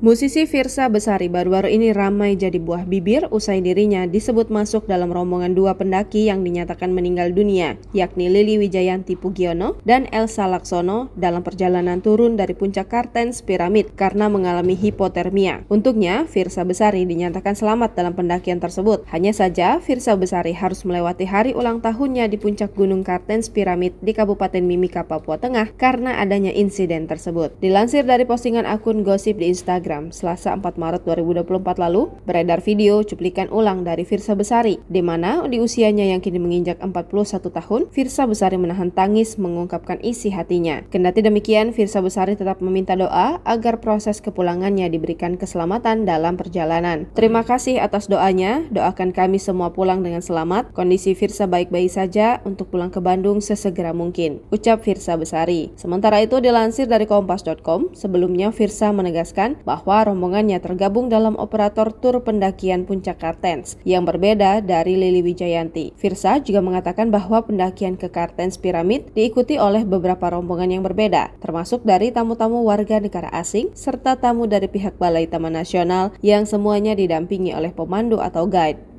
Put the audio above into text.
Musisi Firsa Besari baru-baru ini ramai jadi buah bibir usai dirinya disebut masuk dalam rombongan dua pendaki yang dinyatakan meninggal dunia, yakni Lili Wijayanti Pugiono dan Elsa Laksono dalam perjalanan turun dari puncak Kartens Piramid karena mengalami hipotermia. Untuknya, Firsa Besari dinyatakan selamat dalam pendakian tersebut. Hanya saja, Firsa Besari harus melewati hari ulang tahunnya di puncak Gunung Kartens Piramid di Kabupaten Mimika, Papua Tengah karena adanya insiden tersebut. Dilansir dari postingan akun gosip di Instagram, Selasa 4 Maret 2024 lalu, beredar video cuplikan ulang dari Firsa Besari, di mana di usianya yang kini menginjak 41 tahun, Firsa Besari menahan tangis mengungkapkan isi hatinya. Kendati demikian, Firsa Besari tetap meminta doa agar proses kepulangannya diberikan keselamatan dalam perjalanan. Terima kasih atas doanya, doakan kami semua pulang dengan selamat, kondisi Firsa baik-baik saja untuk pulang ke Bandung sesegera mungkin, ucap Firsa Besari. Sementara itu dilansir dari kompas.com, sebelumnya Firsa menegaskan bahwa rombongannya tergabung dalam operator tur pendakian puncak Kartens yang berbeda dari Lili Wijayanti. Firsa juga mengatakan bahwa pendakian ke Kartens Piramid diikuti oleh beberapa rombongan yang berbeda, termasuk dari tamu-tamu warga negara asing serta tamu dari pihak Balai Taman Nasional yang semuanya didampingi oleh pemandu atau guide.